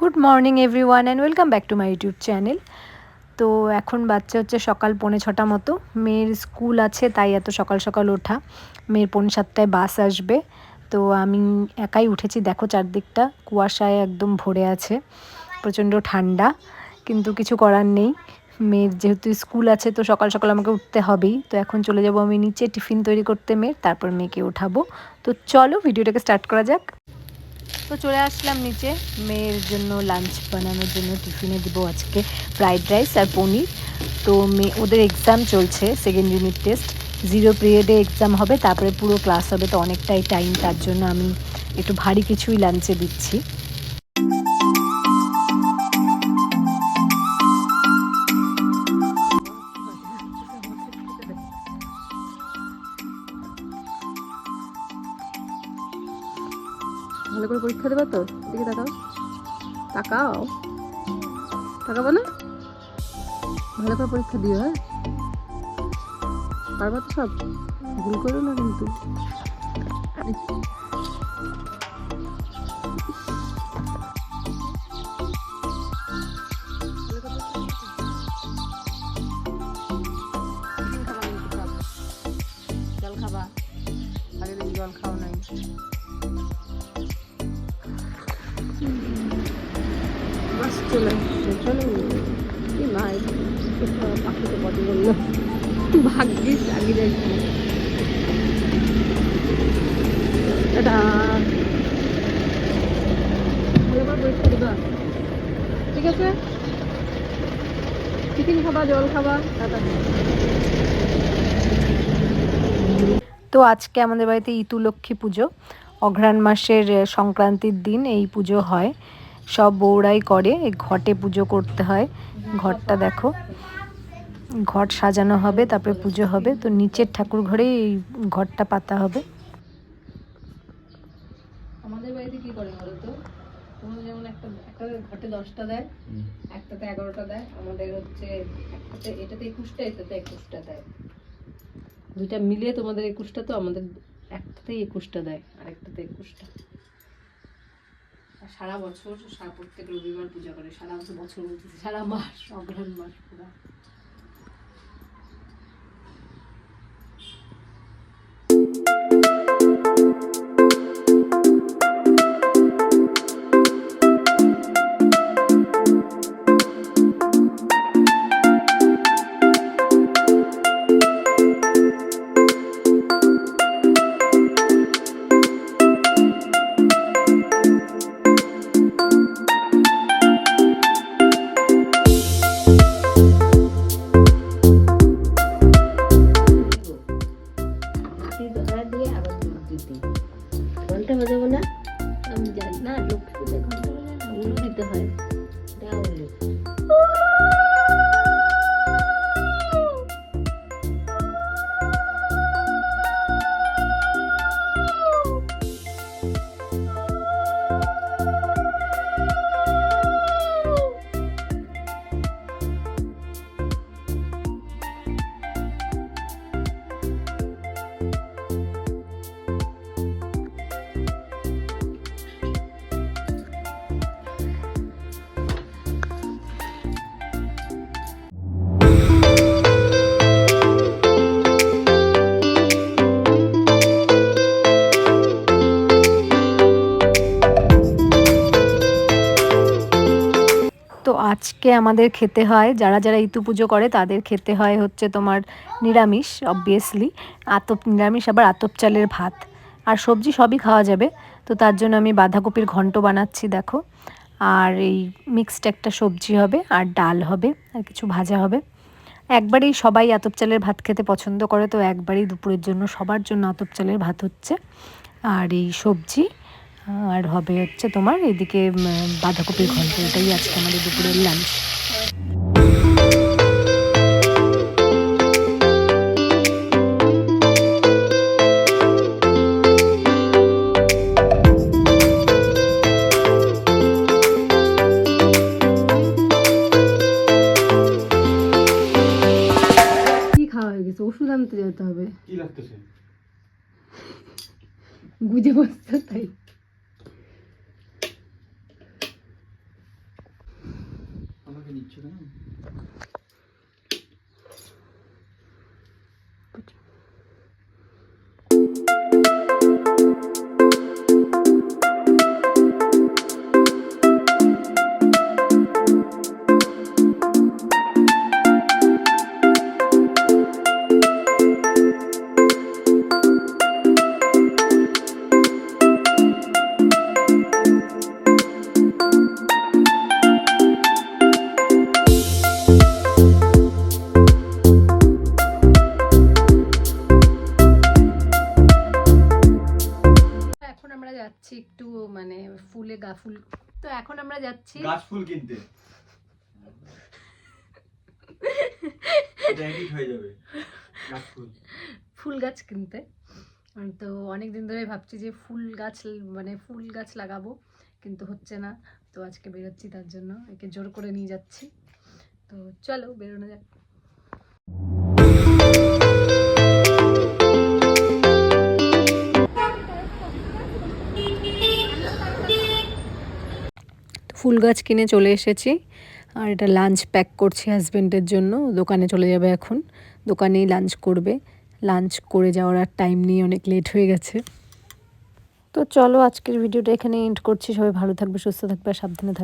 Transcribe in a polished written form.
Good morning everyone and welcome back to my YouTube channel. তো এখন বাচ্চা হচ্ছে সকাল 6:45 মতো। মেয়ের স্কুল আছে তাই এত সকাল সকাল ওঠা। মেয়ের 6:45টায় বাস আসবে। তো আমি একাই উঠেছি, দেখো চারদিকটা কুয়াশায় একদম ভরে আছে, প্রচণ্ড ঠান্ডা, কিন্তু কিছু করার নেই। মেয়ের যেহেতু স্কুল আছে তো সকাল সকাল আমাকে উঠতে হবেই। তো এখন চলে যাব আমি নিচে টিফিন তৈরি করতে মেয়ের, তারপর মেয়েকে ওঠাবো। তো চলো ভিডিওটাকে স্টার্ট করা যাক। তো চলে আসলাম নিচে মেয়ের জন্য লাঞ্চ বানানোর জন্য। টিফিনে দিব আজকে ফ্রাইড রাইস আর পনির। তো ওদের এক্সাম চলছে, সেকেন্ড ইউনিট টেস্ট, 0 পিরিয়ডে এক্সাম হবে, তারপরে পুরো ক্লাস হবে, তো অনেকটাই টাইম, তার জন্য আমি একটু ভারী কিছুই লাঞ্চে দিচ্ছি। ভালো করে পরীক্ষা দেবা তো? দিকে তাকাও, তাকাও, তাকাবো না? ভালো করে পরীক্ষা দিও, হ্যাঁ? পারবা তো সব? ভুল করো না কিন্তু। জল খাবা, আগে দিন জল খাও নাই। বাস চলে আসছে, চলো। কি মাই পাখিতে পদে বললো, ভাগ্যিস আগে যাইছি। এটা ভালো করে পরীক্ষা দিবা, ঠিক আছে? টিফিন খাবা, জল খাবা, টাটা। তো আজকে আমাদের বাড়িতে ইতুলক্ষ্মী পুজো, অঘ্রাণ মাসের সংক্রান্তির দিন এই পুজো হয়, সব বউরাই করে। এই ঘটে পুজো করতে হয়, ঘরটা দেখো, ঘট সাজানো হবে, তারপরে পুজো হবে। তো নিচের ঠাকুর ঘরে এই ঘরটা পাতা হবে। আমাদের বাড়িতে কি করে বলো তো? তোমাদের যেমন একটা একটা ঘটে 10টা দেয়, একটাতে 11টা দেয়। আমাদের হচ্ছে একটাতে, এটাতে 21টা, এটাতে 21টা দেয়। দুইটা মিলিয়ে তোমাদের 21টা, তো আমাদের একটাতেই 21টা দেয় আর একটাতে 21টা। আর সারা বছর প্রত্যেক রবিবার পূজা করে, সারা বছর, বছর বলতেছে সারা মাস, অঘ্রাণ মাস পুরা। ঘন্টা বাজাবো না? আমি জানি না, লক্ষ্মী পুজোয় ঘন্টা বাজায় না, উলু দিতে হয়। দাও উলু। তো আজকে আমাদের খেতে হয়, যারা যারা ইতু পুজো করে তাদের খেতে হয় হচ্ছে তোমার নিরামিষ, অবভিয়াসলি নিরামিষ, আবার আতপ চালের ভাত আর সবজি সবই খাওয়া যাবে। তো তার জন্য আমি বাঁধাকপির ঘন্ট বানাচ্ছি দেখো, আর এই মিক্সড একটা সবজি হবে, আর ডাল হবে, আর কিছু ভাজা হবে। একবারেই সবাই আতপ চালের ভাত খেতে পছন্দ করে, তো একবারেই দুপুরের জন্য সবার জন্য আতপ চালের ভাত হচ্ছে, আর এই সবজি, আর হবে হচ্ছে তোমার এদিকে বাঁধাকপির ঘন্ট। এটাই আজকে আমাদের দুপুরের লাঞ্চ। কি খাওয়া হয়ে গেছে? ওষুধ আনতে যেতে হবে। কি লাগতেছে? গুজে বসছে তাই। দিচ্ছ কেন? এখন আমরা যাচ্ছি একটু মানে ফুল তো এখন আমরা যাচ্ছি গাছ ফুল কিনতে। এটা এডিট হয়ে যাবে। গাছ ফুল। ফুল গাছ কিনতে। তো অনেক দিন ধরে ভাবছি যে ফুল গাছ লাগাবো, কিন্তু হচ্ছে না। তো আজকে বেরোচ্ছি, তার জন্য একে জোর করে নিয়ে যাচ্ছি। তো চলো বেরোনো যাক। ফুল গাছ কিনে চলে এসেছি, আর এটা লাঞ্চ প্যাক করছি হাজব্যান্ডের জন্য। দোকানে চলে যাবে এখন, দোকানেই লাঞ্চ করবে। লাঞ্চ করে যাওয়ার আর টাইম নিয়ে অনেক লেট হয়ে গেছে। তো চলো আজকের ভিডিওটা এখানে এন্ড করছি। সবাই ভালো থাকবে, সুস্থ থাকবে, আর সাবধানে থাকবে।